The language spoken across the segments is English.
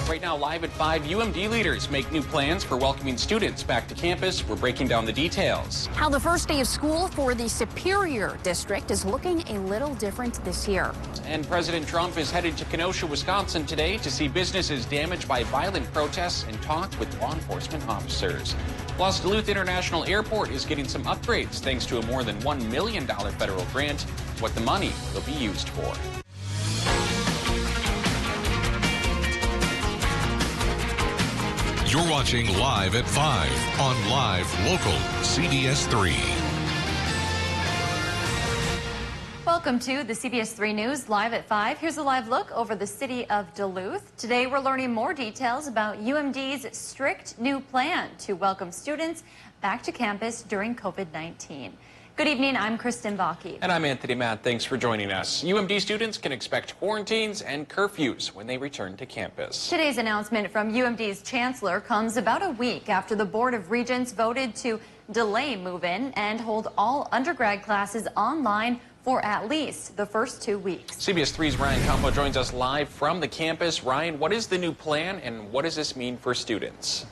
Right now, live at 5, UMD leaders make new plans for welcoming students back to campus. We're breaking down the details. How the first day of school for the Superior District is looking a little different this year. And President Trump is headed to Kenosha, Wisconsin today to see businesses damaged by violent protests and talk with law enforcement officers. Plus, Duluth International Airport is getting some upgrades thanks to a more than $1 million federal grant. What the money will be used for. You're watching Live at 5 on Live Local CBS 3. Welcome to the CBS 3 News Live at 5. Here's a live look over the city of Duluth. Today we're learning more details about UMD's strict new plan to welcome students back to campus during COVID-19. Good evening, I'm Kristen Bakke. And I'm Anthony Matt. Thanks for joining us. UMD students can expect quarantines and curfews when they return to campus. Today's announcement from UMD's chancellor comes about a week after the Board of Regents voted to delay move-in and hold all undergrad classes online for at least the first 2 weeks. CBS 3's Ryan Campo joins us live from the campus. Ryan, what is the new plan and what does this mean for students?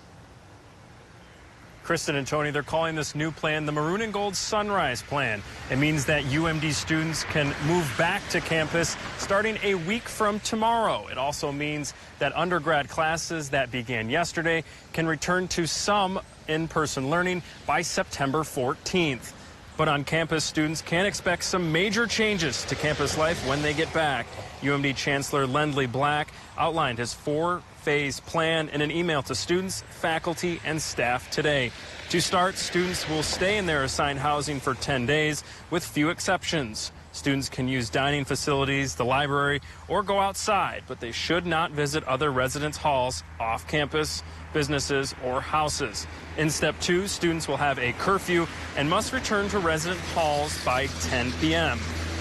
Kristen and Tony, they're calling this new plan the Maroon and Gold Sunrise Plan. It means that UMD students can move back to campus starting a week from tomorrow. It also means that undergrad classes that began yesterday can return to some in-person learning by September 14th. But on campus, students can expect some major changes to campus life when they get back. UMD Chancellor Lendley Black outlined his four-phase plan in an email to students, faculty, and staff today. To start, students will stay in their assigned housing for 10 days, with few exceptions. Students can use dining facilities, the library, or go outside, but they should not visit other residence halls, off-campus, businesses, or houses. In Step 2, students will have a curfew and must return to resident halls by 10 p.m.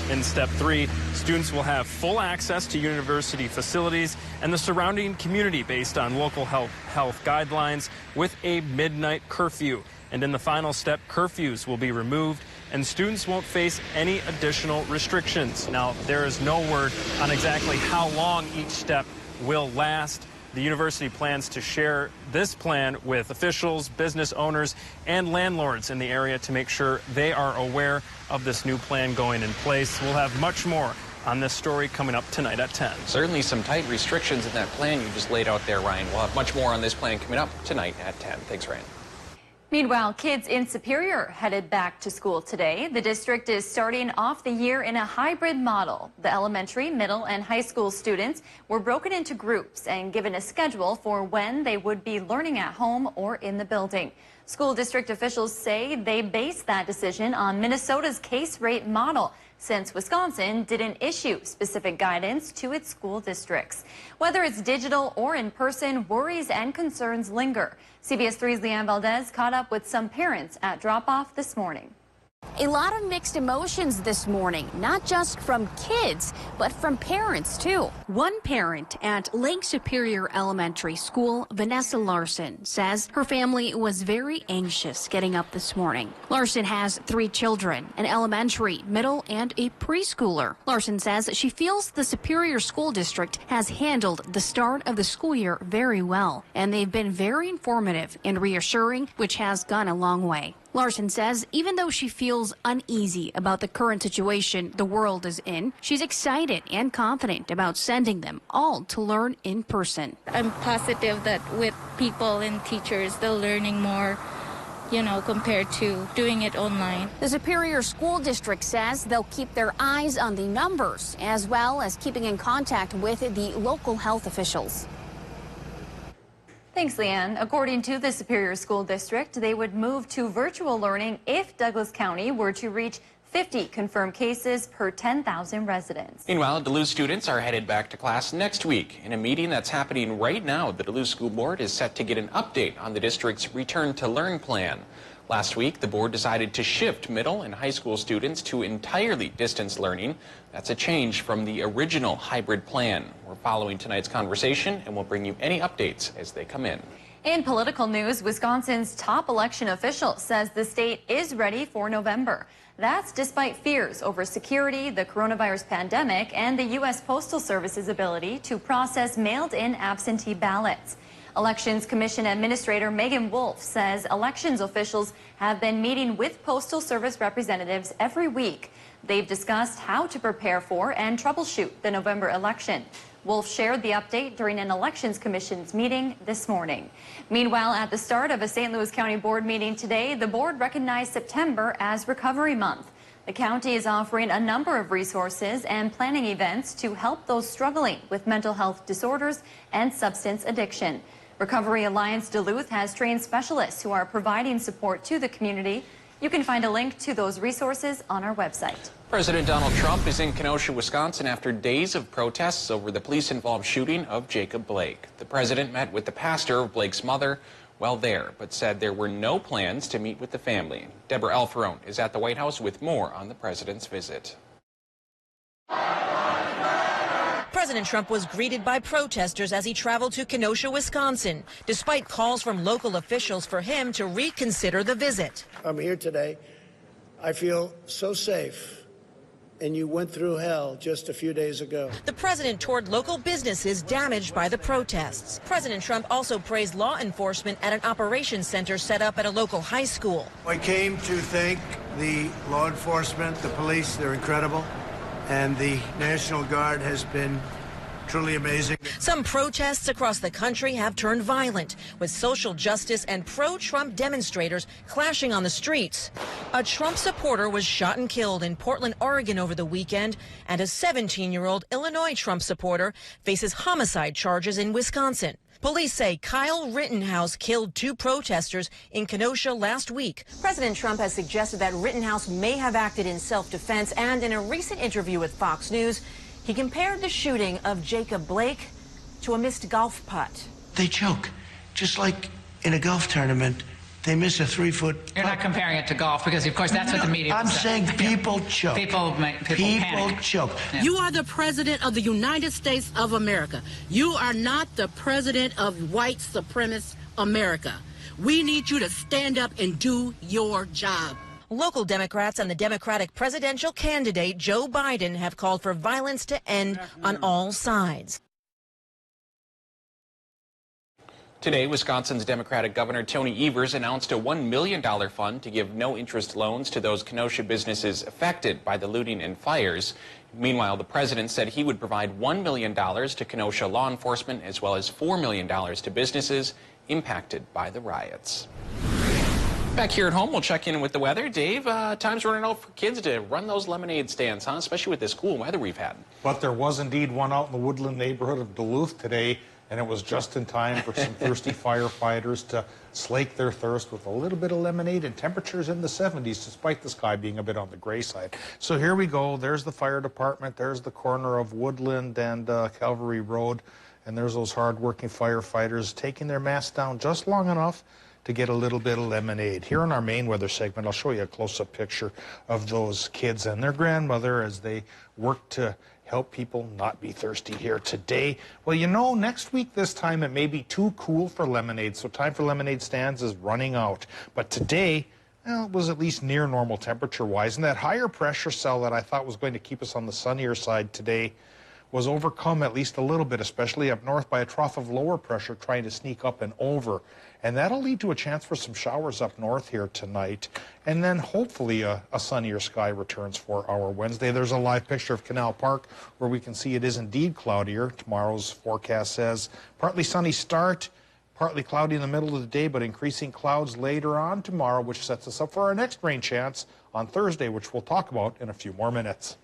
In Step 3, students will have full access to university facilities and the surrounding community based on local health guidelines with a midnight curfew. And in the final step, curfews will be removed and students won't face any additional restrictions. Now, there is no word on exactly how long each step will last. The university plans to share this plan with officials, business owners, and landlords in the area to make sure they are aware of this new plan going in place. We'll have much more on this story coming up tonight at 10. Certainly some tight restrictions in that plan you just laid out there, Ryan. We'll have much more on this plan coming up tonight at 10. Thanks, Ryan. Meanwhile, kids in Superior headed back to school today. The district is starting off the year in a hybrid model. The elementary, middle, and high school students were broken into groups and given a schedule for when they would be learning at home or in the building. School district officials say they based that decision on Minnesota's case rate model, since Wisconsin didn't issue specific guidance to its school districts. Whether it's digital or in person, worries and concerns linger. CBS 3's Leanne Valdez caught up with some parents at drop-off this morning. A lot of mixed emotions this morning, not just from kids, but from parents, too. One parent at Lake Superior Elementary School, Vanessa Larson, says her family was very anxious getting up this morning. Larson has 3 children, an elementary, middle, and a preschooler. Larson says she feels the Superior School District has handled the start of the school year very well, and they've been very informative and reassuring, which has gone a long way. Larson says even though she feels uneasy about the current situation the world is in, she's excited and confident about sending them all to learn in person. I'm positive that with people and teachers, they're learning more, compared to doing it online. The Superior School District says they'll keep their eyes on the numbers as well as keeping in contact with the local health officials. Thanks, Leanne. According to the Superior School District, they would move to virtual learning if Douglas County were to reach 50 confirmed cases per 10,000 residents. Meanwhile, Duluth students are headed back to class next week. In a meeting that's happening right now, the Duluth School Board is set to get an update on the district's Return to Learn plan. Last week, the board decided to shift middle and high school students to entirely distance learning. That's a change from the original hybrid plan. We're following tonight's conversation, and we'll bring you any updates as they come in. In political news, Wisconsin's top election official says the state is ready for November. That's despite fears over security, the coronavirus pandemic, and the U.S. Postal Service's ability to process mailed-in absentee ballots. Elections Commission Administrator Megan Wolf says elections officials have been meeting with Postal Service representatives every week. They've discussed how to prepare for and troubleshoot the November election. Wolf shared the update during an Elections Commission's meeting this morning. Meanwhile, at the start of a St. Louis County Board meeting today, the board recognized September as Recovery Month. The county is offering a number of resources and planning events to help those struggling with mental health disorders and substance addiction. Recovery Alliance Duluth has trained specialists who are providing support to the community. You can find a link to those resources on our website. President Donald Trump is in Kenosha, Wisconsin after days of protests over the police-involved shooting of Jacob Blake. The president met with the pastor of Blake's mother while there, but said there were no plans to meet with the family. Deborah Alferone is at the White House with more on the president's visit. President Trump was greeted by protesters as he traveled to Kenosha, Wisconsin, despite calls from local officials for him to reconsider the visit. I'm here today. I feel so safe. And you went through hell just a few days ago. The president toured local businesses damaged by the protests. President Trump also praised law enforcement at an operations center set up at a local high school. I came to thank the law enforcement, the police, they're incredible. And the National Guard has been truly amazing. Some protests across the country have turned violent, with social justice and pro-Trump demonstrators clashing on the streets. A Trump supporter was shot and killed in Portland, Oregon over the weekend, and a 17-year-old Illinois Trump supporter faces homicide charges in Wisconsin. Police say Kyle Rittenhouse killed 2 protesters in Kenosha last week. President Trump has suggested that Rittenhouse may have acted in self-defense, and in a recent interview with Fox News, he compared the shooting of Jacob Blake to a missed golf putt. They choke, just like in a golf tournament. They miss a 3-foot. You're not comparing it to golf because, of course, that's what the media. I'm saying people choke. People panic. Choke. Yeah. You are the president of the United States of America. You are not the president of white supremacist America. We need you to stand up and do your job. Local Democrats and the Democratic presidential candidate Joe Biden have called for violence to end on all sides. Today, Wisconsin's Democratic Governor Tony Evers announced a $1 million fund to give no-interest loans to those Kenosha businesses affected by the looting and fires. Meanwhile, the president said he would provide $1 million to Kenosha law enforcement as well as $4 million to businesses impacted by the riots. Back here at home, we'll check in with the weather. Dave, time's running out for kids to run those lemonade stands, huh? Especially with this cool weather we've had. But there was indeed one out in the Woodland neighborhood of Duluth today, and it was just in time for some thirsty firefighters to slake their thirst with a little bit of lemonade and temperatures in the 70s, despite the sky being a bit on the gray side. So here we go. There's the fire department. There's the corner of Woodland and Calvary Road, and there's those hard-working firefighters taking their masks down just long enough to get a little bit of lemonade. Here in our main weather segment, I'll show you a close-up picture of those kids and their grandmother as they work to help people not be thirsty here today. Well, you know, next week this time it may be too cool for lemonade, so time for lemonade stands is running out. But today, well, it was at least near normal temperature-wise, and that higher pressure cell that I thought was going to keep us on the sunnier side today was overcome at least a little bit, especially up north, by a trough of lower pressure trying to sneak up and over. And that'll lead to a chance for some showers up north here tonight. And then hopefully a sunnier sky returns for our Wednesday. There's a live picture of Canal Park where we can see it is indeed cloudier. Tomorrow's forecast says partly sunny start, partly cloudy in the middle of the day, but increasing clouds later on tomorrow, which sets us up for our next rain chance on Thursday, which we'll talk about in a few more minutes.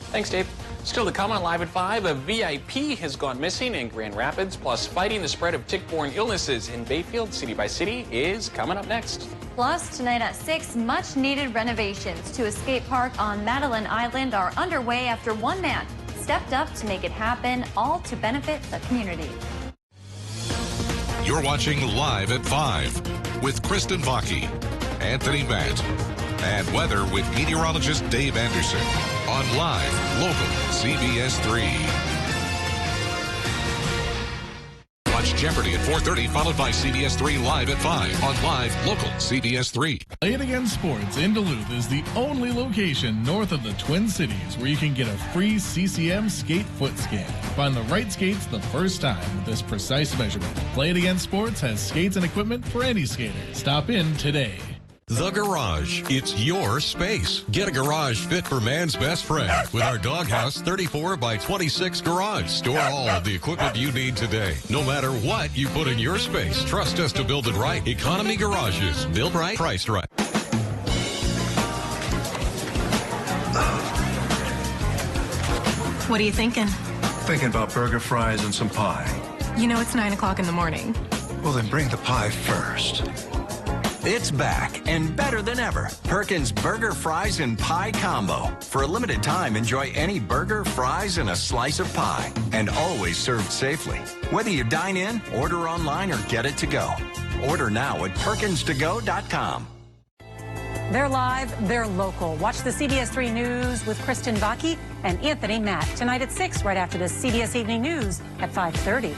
Thanks, Dave. Still to come on Live at 5, a VIP has gone missing in Grand Rapids, plus fighting the spread of tick-borne illnesses in Bayfield City by City is coming up next. Plus, tonight at 6, much-needed renovations to a skate park on Madeline Island are underway after one man stepped up to make it happen, all to benefit the community. You're watching Live at 5 with Kristen Vaki, Anthony Matt, and weather with meteorologist Dave Anderson on Live Local CBS 3. Watch Jeopardy at 4:30, followed by CBS 3 Live at 5 on Live Local CBS 3. Play It Again Sports in Duluth is the only location north of the Twin Cities where you can get a free CCM skate foot scan. Find the right skates the first time with this precise measurement. Play It Again Sports has skates and equipment for any skater. Stop in today. The Garage. It's your space. Get a garage fit for man's best friend with our Doghouse 34 by 26 garage. Store all of the equipment you need today. No matter what you put in your space, trust us to build it right. Economy Garages. Built right, priced right. What are you thinking? Thinking about burger, fries, and some pie. You know it's 9 o'clock in the morning. Well, then bring the pie first. It's back and better than ever. Perkins Burger, Fries, and Pie Combo. For a limited time, enjoy any burger, fries, and a slice of pie. And always served safely. Whether you dine in, order online, or get it to go. Order now at PerkinsToGo.com. They're live, they're local. Watch the CBS 3 News with Kristen Vaki and Anthony Matt. Tonight at 6, right after the CBS Evening News at 5:30.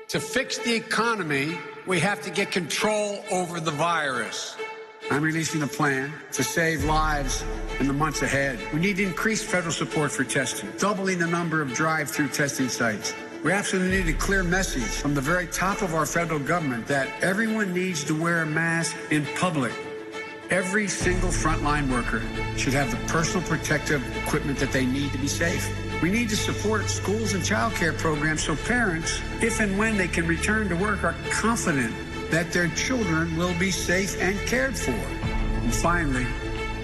To fix the economy, we have to get control over the virus. I'm releasing a plan to save lives in the months ahead. We need increased federal support for testing, doubling the number of drive-through testing sites. We absolutely need a clear message from the very top of our federal government that everyone needs to wear a mask in public. Every single frontline worker should have the personal protective equipment that they need to be safe. We need to support schools and child care programs so parents, if and when they can return to work, are confident that their children will be safe and cared for. And finally,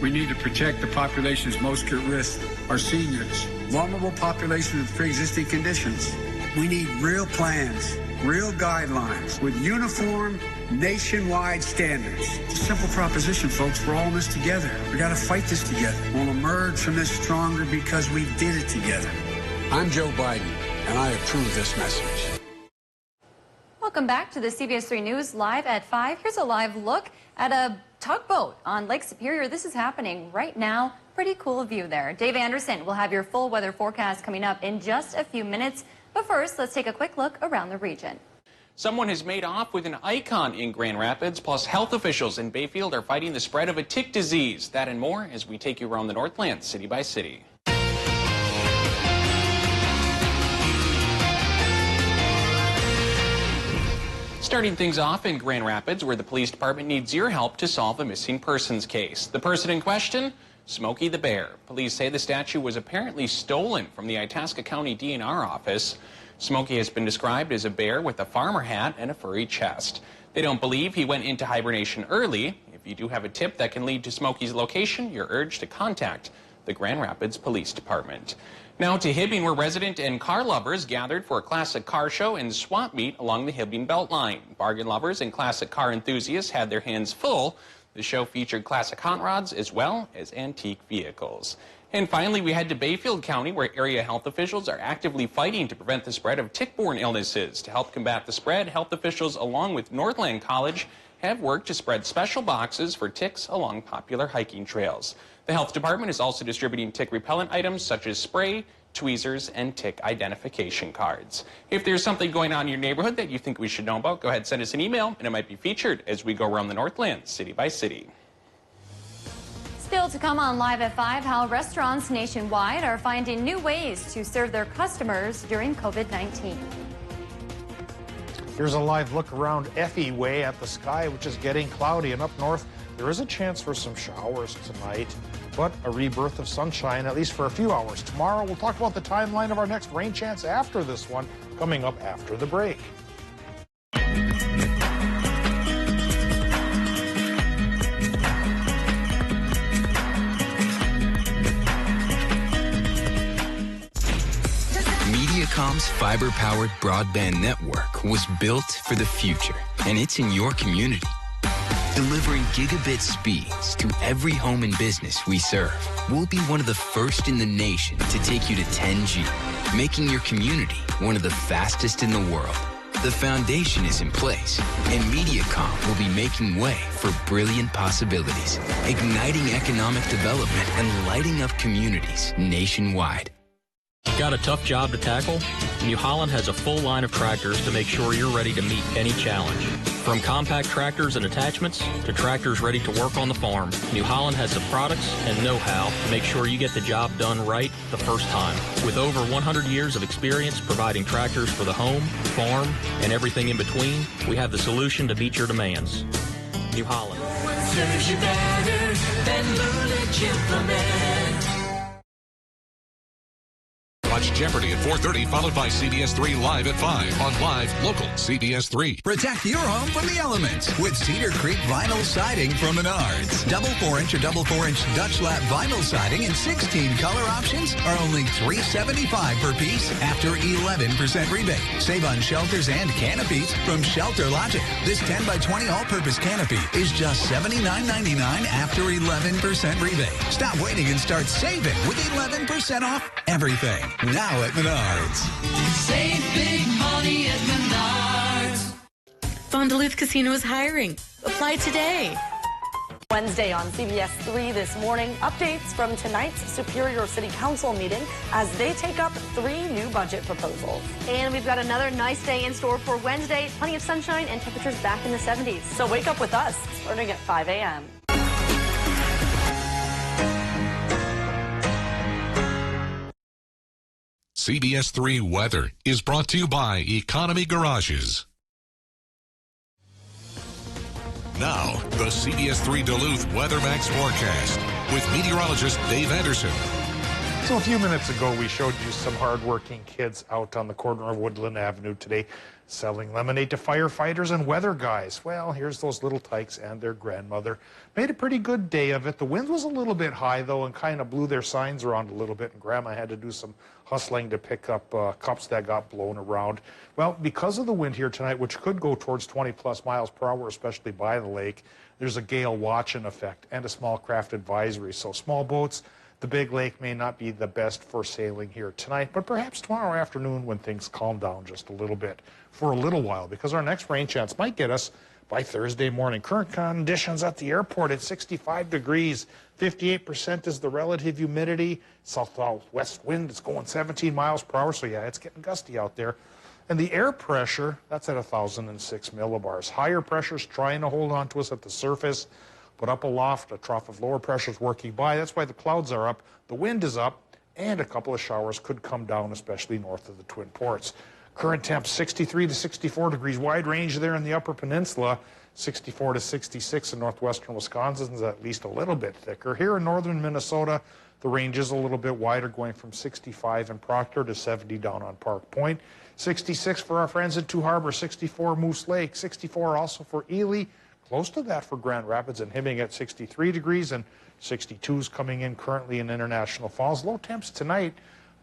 we need to protect the populations most at risk, our seniors, vulnerable populations with pre-existing conditions. We need real plans, real guidelines with uniform nationwide standards. It's a simple proposition, folks. We're all in this together. We got to fight this together. We'll emerge from this stronger because we did it together. I'm Joe Biden, and I approve this message. Welcome back to the CBS 3 News Live at 5. Here's a live look at a tugboat on Lake Superior. This is happening right now. Pretty cool view there. Dave Anderson will have your full weather forecast coming up in just a few minutes. But first, let's take a quick look around the region. Someone has made off with an icon in Grand Rapids, plus health officials in Bayfield are fighting the spread of a tick disease. That and more as we take you around the Northland, city by city. Starting things off in Grand Rapids, where the police department needs your help to solve a missing persons case. The person in question? Smokey the Bear. Police say the statue was apparently stolen from the Itasca County DNR office. Smokey has been described as a bear with a farmer hat and a furry chest. They don't believe he went into hibernation early. If you do have a tip that can lead to Smokey's location, you're urged to contact the Grand Rapids Police Department. Now to Hibbing, where resident and car lovers gathered for a classic car show and swap meet along the Hibbing Beltline. Bargain lovers and classic car enthusiasts had their hands full. The show featured classic hot rods as well as antique vehicles. And finally, we head to Bayfield County, where area health officials are actively fighting to prevent the spread of tick-borne illnesses. To help combat the spread, health officials, along with Northland College, have worked to spread special boxes for ticks along popular hiking trails. The health department is also distributing tick repellent items such as spray, tweezers, and tick identification cards. If there's something going on in your neighborhood that you think we should know about, go ahead and send us an email, and it might be featured as we go around the Northland, city by city. Still to come on Live at 5, how restaurants nationwide are finding new ways to serve their customers during COVID-19. Here's a live look around Effie Way at the sky, which is getting cloudy, and up north there is a chance for some showers tonight, but a rebirth of sunshine, at least for a few hours. Tomorrow we'll talk about the timeline of our next rain chance after this one, coming up after the break. Mediacom's fiber-powered broadband network was built for the future, and it's in your community. Delivering gigabit speeds to every home and business we serve. We'll be one of the first in the nation to take you to 10G, making your community one of the fastest in the world. The foundation is in place, and Mediacom will be making way for brilliant possibilities, igniting economic development and lighting up communities nationwide. Got a tough job to tackle? New Holland has a full line of tractors to make sure you're ready to meet any challenge. From compact tractors and attachments to tractors ready to work on the farm, New Holland has the products and know-how to make sure you get the job done right the first time. With over 100 years of experience providing tractors for the home, farm, and everything in between, we have the solution to meet your demands. New Holland. Serves you better than Lulich Implement. Watch Jeopardy at 4:30, followed by CBS 3 Live at 5 on Live Local CBS 3. Protect your home from the elements with Cedar Creek vinyl siding from Menards. Double 4-inch or double 4-inch Dutch lap vinyl siding in 16 color options are only $375 per piece after 11% rebate. Save on shelters and canopies from Shelter Logic. This 10 by 20 all-purpose canopy is just $79.99 after 11% rebate. Stop waiting and start saving with 11% off everything. Now at Menards. Save big money at Menards. Fond du Luth Casino is hiring. Apply today. Wednesday on CBS 3 this morning, updates from tonight's Superior City Council meeting as they take up 3 new budget proposals. And we've got another nice day in store for Wednesday. Plenty of sunshine and temperatures back in the 70s. So wake up with us starting at 5 a.m. CBS 3 Weather is brought to you by Economy Garages. Now, the CBS 3 Duluth WeatherMax forecast with meteorologist Dave Anderson. So a few minutes ago, we showed you some hardworking kids out on the corner of Woodland Avenue today selling lemonade to firefighters and weather guys. Well, here's those little tykes and their grandmother. Made a pretty good day of it. The wind was a little bit high, though, and kind of blew their signs around a little bit, and Grandma had to do some hustling to pick up cups that got blown around. Well, because of the wind here tonight, which could go towards 20-plus miles per hour, especially by the lake, there's a gale watch in effect and a small craft advisory. So small boats, the big lake may not be the best for sailing here tonight, but perhaps tomorrow afternoon when things calm down just a little bit for a little while, because our next rain chance might get us by Thursday morning. Current conditions at the airport at 65 degrees, 58% is the relative humidity. South-southwest wind is going 17 miles per hour, so yeah, it's getting gusty out there. And the air pressure, that's at 1,006 millibars. Higher pressure's trying to hold on to us at the surface, but up aloft, a trough of lower pressure is working by. That's why the clouds are up, the wind is up, and a couple of showers could come down, especially north of the Twin Ports. Current temps 63 to 64 degrees, wide range there in the Upper Peninsula. 64 to 66 in northwestern Wisconsin is at least a little bit thicker. Here in northern Minnesota, the range is a little bit wider, going from 65 in Proctor to 70 down on Park Point. 66 for our friends at Two Harbor, 64 Moose Lake, 64 also for Ely. Close to that for Grand Rapids and Hibbing at 63 degrees, and 62s coming in currently in International Falls. Low temps tonight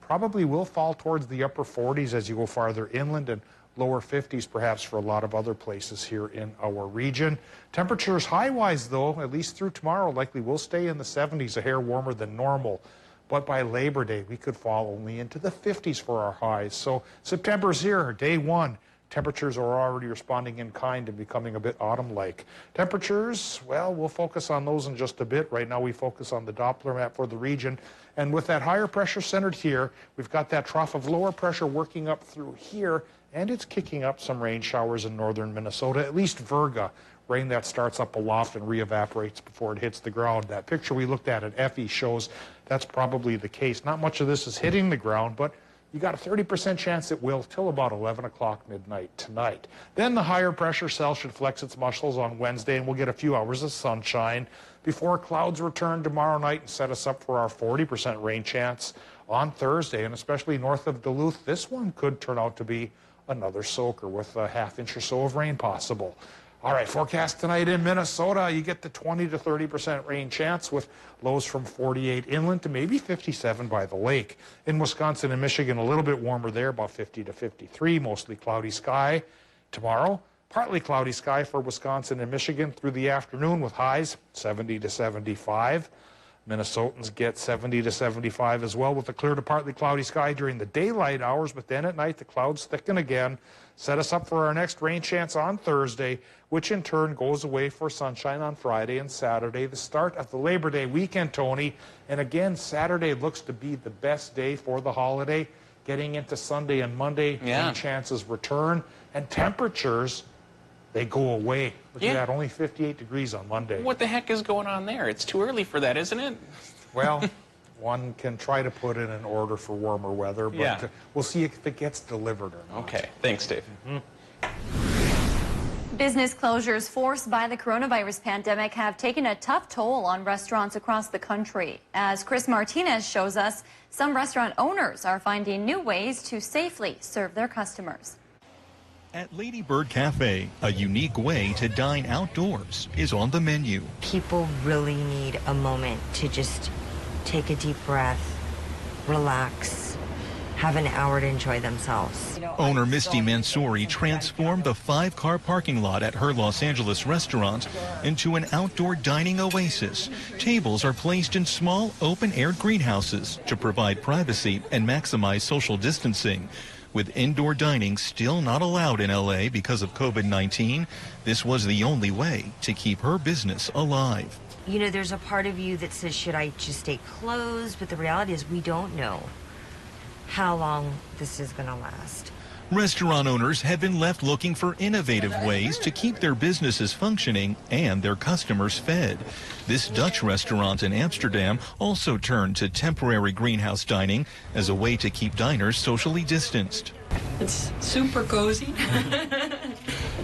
probably will fall towards the upper 40s as you go farther inland, and lower 50s perhaps for a lot of other places here in our region. Temperatures high-wise, though, at least through tomorrow, likely will stay in the 70s, a hair warmer than normal. But by Labor Day, we could fall only into the 50s for our highs. So September's here, day one. Temperatures are already responding in kind and becoming a bit autumn-like. Temperatures, well, we'll focus on those in just a bit. Right now we focus on the Doppler map for the region. And with that higher pressure centered here, we've got that trough of lower pressure working up through here, and it's kicking up some rain showers in northern Minnesota, at least Virga. Rain that starts up aloft and re-evaporates before it hits the ground. That picture we looked at Effie shows that's probably the case. Not much of this is hitting the ground, but you got a 30% chance it will till about 11 o'clock midnight tonight. Then the higher pressure cell should flex its muscles on Wednesday, and we'll get a few hours of sunshine before clouds return tomorrow night and set us up for our 40% rain chance on Thursday, and especially north of Duluth. This one could turn out to be another soaker with a half-inch or so of rain possible. All right, forecast tonight in Minnesota, you get the 20 to 30% rain chance with lows from 48 inland to maybe 57 by the lake. In Wisconsin and Michigan, a little bit warmer there, about 50 to 53, mostly cloudy sky. Tomorrow, partly cloudy sky for Wisconsin and Michigan through the afternoon with highs 70 to 75. Minnesotans get 70 to 75 as well, with a clear to partly cloudy sky during the daylight hours, but then at night the clouds thicken again, set us up for our next rain chance on Thursday, which in turn goes away for sunshine on Friday and Saturday, the start of the Labor Day weekend, Tony. And again, Saturday looks to be the best day for the holiday. Getting into Sunday and Monday, rain chances return, and temperatures, they go away. Look at that, only 58 degrees on Monday. What the heck is going on there? It's too early for that, isn't it? Well, one can try to put in an order for warmer weather, but we'll see if it gets delivered or not. Okay, thanks, Dave. Business closures forced by the coronavirus pandemic have taken a tough toll on restaurants across the country. As Chris Martinez shows us, some restaurant owners are finding new ways to safely serve their customers. At Lady Bird Cafe, a unique way to dine outdoors is on the menu. People really need a moment to just take a deep breath, relax, have an hour to enjoy themselves. Owner Misty Mansouri transformed the 5-car parking lot at her Los Angeles restaurant into an outdoor dining oasis. Tables are placed in small, open-air greenhouses to provide privacy and maximize social distancing. With indoor dining still not allowed in LA because of COVID-19, this was the only way to keep her business alive. You know, there's a part of you that says, should I just stay closed? But the reality is we don't know how long this is going to last. Restaurant owners have been left looking for innovative ways to keep their businesses functioning and their customers fed. This Dutch restaurant in Amsterdam also turned to temporary greenhouse dining as a way to keep diners socially distanced. It's super cozy.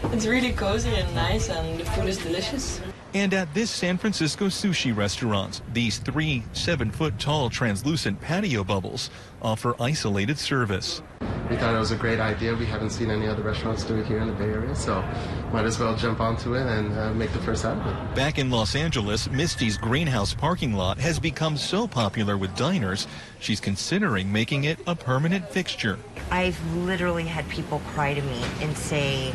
It's really cozy and nice, and the food is delicious. And at this San Francisco sushi restaurant, these 3 7-foot-tall translucent patio bubbles offer isolated service. We thought it was a great idea. We haven't seen any other restaurants do it here in the Bay Area, so might as well jump onto it and make the first out of it. Back in Los Angeles, Misty's greenhouse parking lot has become so popular with diners, she's considering making it a permanent fixture. I've literally had people cry to me and say,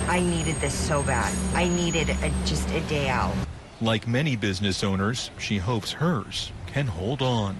I needed this so bad. I needed just a day out. Like many business owners, she hopes hers can hold on.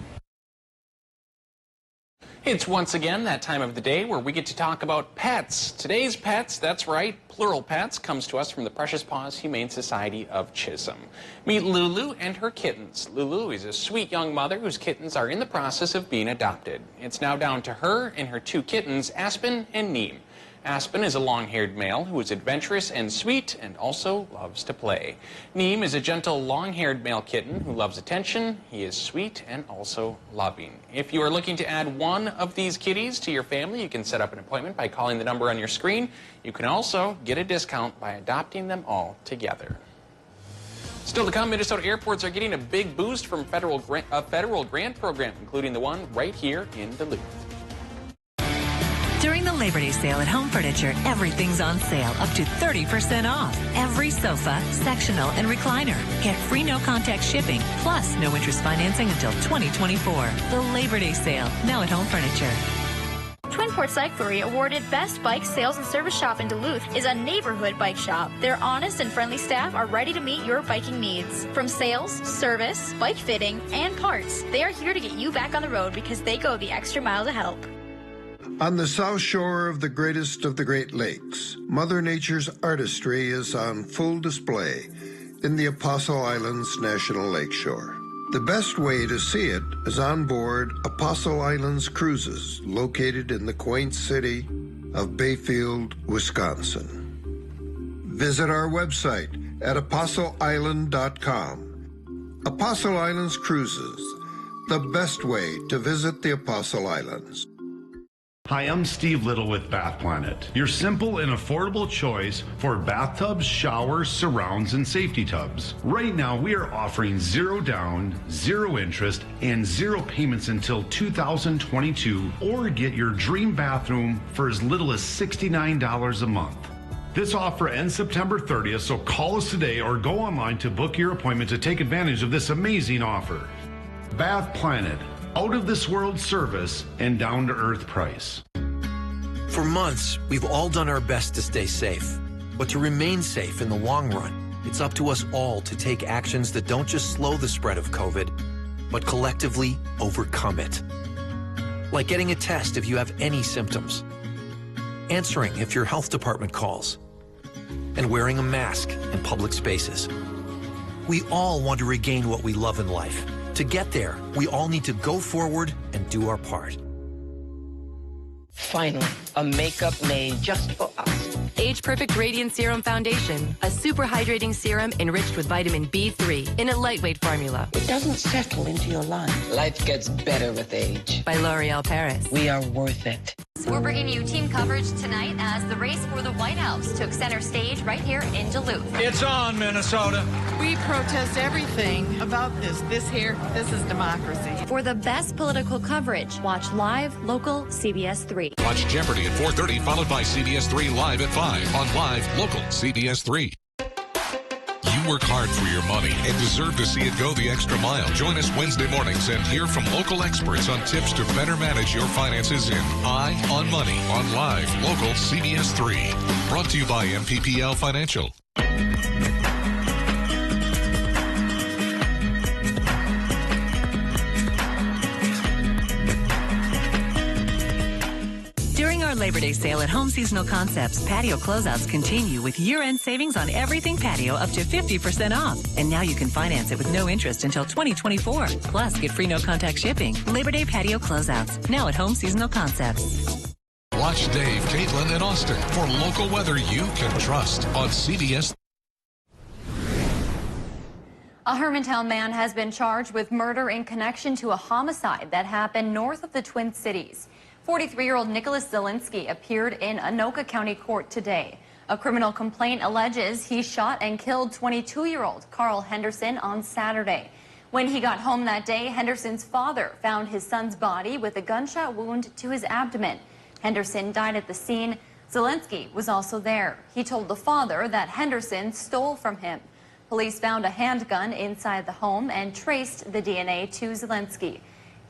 It's once again that time of the day where we get to talk about pets. Today's pets, that's right, plural pets, comes to us from the Precious Paws Humane Society of Chisholm. Meet Lulu and her kittens. Lulu is a sweet young mother whose kittens are in the process of being adopted. It's now down to her and her 2 kittens, Aspen and Neem. Aspen is a long-haired male who is adventurous and sweet and also loves to play. Neem is a gentle, long-haired male kitten who loves attention. He is sweet and also loving. If you are looking to add one of these kitties to your family, you can set up an appointment by calling the number on your screen. You can also get a discount by adopting them all together. Still to come, Minnesota airports are getting a big boost from a federal grant program, including the one right here in Duluth. During the Labor Day sale at Home Furniture, everything's on sale, up to 30% off. Every sofa, sectional, and recliner. Get free no-contact shipping, plus no interest financing until 2024. The Labor Day sale, now at Home Furniture. Twin Ports Cyclery awarded Best Bike Sales and Service Shop in Duluth is a neighborhood bike shop. Their honest and friendly staff are ready to meet your biking needs. From sales, service, bike fitting, and parts, they are here to get you back on the road because they go the extra mile to help. On the south shore of the greatest of the Great Lakes, Mother Nature's artistry is on full display in the Apostle Islands National Lakeshore. The best way to see it is on board Apostle Islands Cruises, located in the quaint city of Bayfield, Wisconsin. Visit our website at apostleisland.com. Apostle Islands Cruises, the best way to visit the Apostle Islands. Hi, I'm Steve Little with Bath Planet, your simple and affordable choice for bathtubs, showers, surrounds, and safety tubs. Right now, we are offering 0 down, 0 interest, and 0 payments until 2022, or get your dream bathroom for as little as $69 a month. This offer ends September 30th, so call us today or go online to book your appointment to take advantage of this amazing offer. Bath Planet. Out of this world service and down to earth price. For months, we've all done our best to stay safe, but to remain safe in the long run, it's up to us all to take actions that don't just slow the spread of COVID, but collectively overcome it. Like getting a test if you have any symptoms, answering if your health department calls, and wearing a mask in public spaces. We all want to regain what we love in life. To get there, we all need to go forward and do our part. Finally, a makeup made just for us. Age Perfect Radiant Serum Foundation, a super hydrating serum enriched with vitamin B3 in a lightweight formula. It doesn't settle into your life. Life gets better with age. By L'Oreal Paris. We are worth it. We're bringing you team coverage tonight as the race for the White House took center stage right here in Duluth. It's on, Minnesota. We protest everything about this. This is democracy. For the best political coverage, watch live, local, CBS 3. Watch Jeopardy at 4:30, followed by CBS 3 Live at 5 on live, local, CBS 3. You work hard for your money and deserve to see it go the extra mile. Join us Wednesday mornings and hear from local experts on tips to better manage your finances in Eye on Money on live, local, CBS 3. Brought to you by MPPL Financial. During our Labor Day sale at Home Seasonal Concepts, patio closeouts continue with year-end savings on everything patio up to 50% off. And now you can finance it with no interest until 2024. Plus, get free no-contact shipping. Labor Day patio closeouts, now at Home Seasonal Concepts. Watch Dave, Caitlin, and Austin for local weather you can trust on CBS. A Hermantown man has been charged with murder in connection to a homicide that happened north of the Twin Cities. 43-year-old Nicholas Zielinski appeared in Anoka County Court today. A criminal complaint alleges he shot and killed 22-year-old Carl Henderson on Saturday. When he got home that day, Henderson's father found his son's body with a gunshot wound to his abdomen. Henderson died at the scene. Zielinski was also there. He told the father that Henderson stole from him. Police found a handgun inside the home and traced the DNA to Zielinski.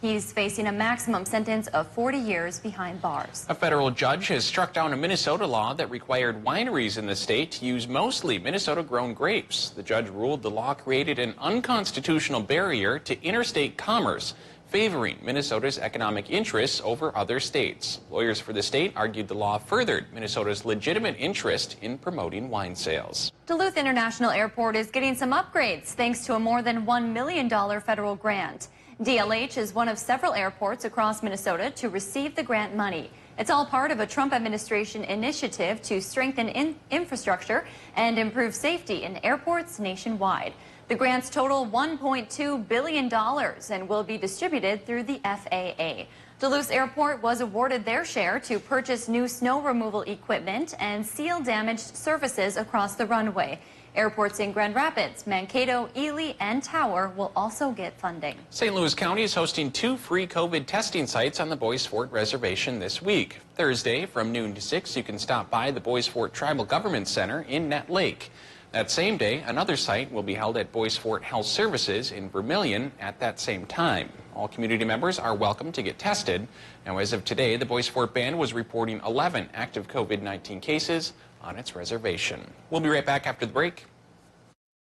He's facing a maximum sentence of 40 years behind bars. A federal judge has struck down a Minnesota law that required wineries in the state to use mostly Minnesota-grown grapes. The judge ruled the law created an unconstitutional barrier to interstate commerce, favoring Minnesota's economic interests over other states. Lawyers for the state argued the law furthered Minnesota's legitimate interest in promoting wine sales. Duluth International Airport is getting some upgrades thanks to a more than $1 million federal grant. DLH is one of several airports across Minnesota to receive the grant money. It's all part of a Trump administration initiative to strengthen infrastructure and improve safety in airports nationwide. The grants total $1.2 billion and will be distributed through the FAA. Duluth Airport was awarded their share to purchase new snow removal equipment and seal damaged surfaces across the runway. Airports in Grand Rapids, Mankato, Ely, and Tower will also get funding. St. Louis County is hosting 2 free COVID testing sites on the Bois Forte Reservation this week. Thursday from noon to 6, you can stop by the Bois Forte Tribal Government Center in Nett Lake. That same day, another site will be held at Bois Forte Health Services in Vermilion at that same time. All community members are welcome to get tested. Now, as of today, the Bois Forte Band was reporting 11 active COVID-19 cases on its reservation. We'll be right back after the break.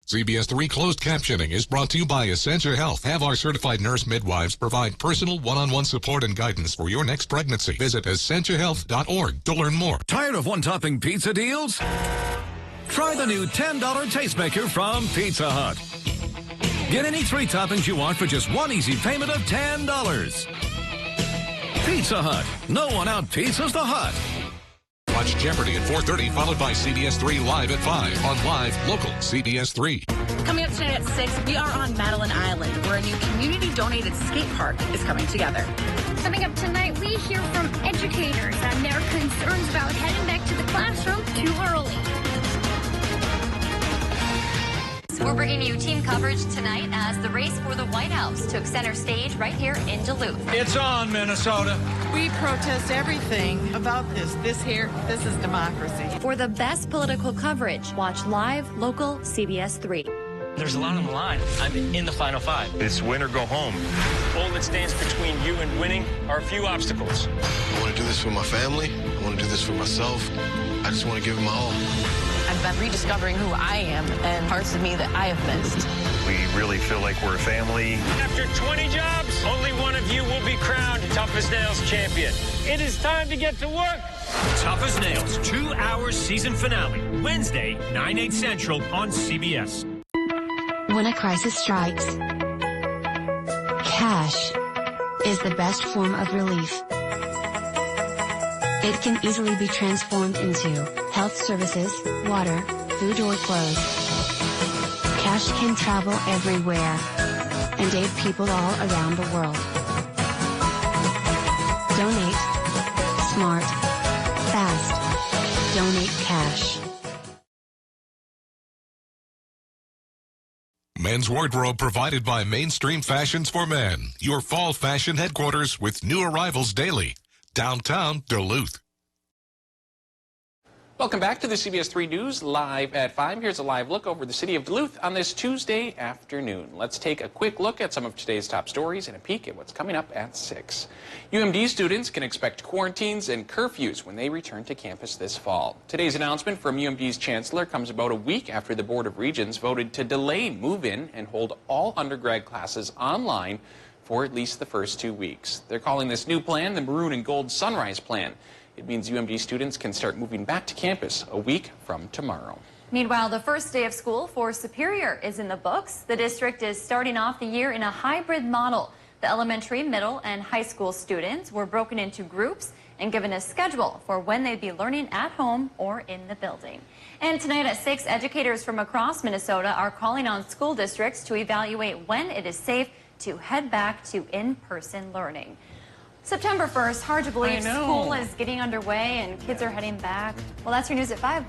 CBS 3 closed captioning is brought to you by Essentia Health. Have our certified nurse midwives provide personal one-on-one support and guidance for your next pregnancy. Visit essentiahealth.org to learn more. Tired of one-topping pizza deals? Try the new $10 Tastemaker from Pizza Hut. Get any 3 toppings you want for just one easy payment of $10. Pizza Hut. No one out pizzas the Hut. Watch Jeopardy at 4:30, followed by CBS 3 Live at 5 on live, local, CBS 3. Coming up tonight at 6, we are on Madeline Island, where a new community-donated skate park is coming together. Coming up tonight, we hear from educators and their concerns about heading back to the classroom too early. We're bringing you team coverage tonight as the race for the White House took center stage right here in Duluth. It's on, Minnesota. We protest everything about this. This is democracy. For the best political coverage, watch live, local, CBS 3. There's a lot on the line. I'm in the final 5. It's win or go home. All that stands between you and winning are a few obstacles. I want to do this for my family. I want to do this for myself. I just want to give it my all. I'm I'm rediscovering who I am and parts of me that I have missed. We really feel like we're a family. After 20 jobs, only one of you will be crowned Tough as Nails champion. It is time to get to work. Tough as Nails 2 hours season finale, Wednesday, 9/8 Central on CBS. When a crisis strikes, cash is the best form of relief. It can easily be transformed into health services, water, food, or clothes. Cash can travel everywhere and aid people all around the world. Donate. Smart. Fast. Donate cash. Men's wardrobe provided by Mainstream Fashions for Men, your fall fashion headquarters with new arrivals daily. Downtown Duluth. Welcome back to the CBS 3 News live at 5. Here's a live look over the city of Duluth on this Tuesday afternoon. Let's take a quick look at some of today's top stories and a peek at what's coming up at 6. UMD students can expect quarantines and curfews when they return to campus this fall. Today's announcement from UMD's chancellor comes about a week after the Board of Regents voted to delay move-in and hold all undergrad classes online for at least the first 2 weeks. They're calling this new plan the Maroon and Gold Sunrise Plan. It means UMD students can start moving back to campus a week from tomorrow. Meanwhile, the first day of school for Superior is in the books. The district is starting off the year in a hybrid model. The elementary, middle, and high school students were broken into groups and given a schedule for when they'd be learning at home or in the building. And tonight at 6, educators from across Minnesota are calling on school districts to evaluate when it is safe to head back to in-person learning. September 1st, hard to believe school is getting underway and kids are heading back. Well, that's your news at 5.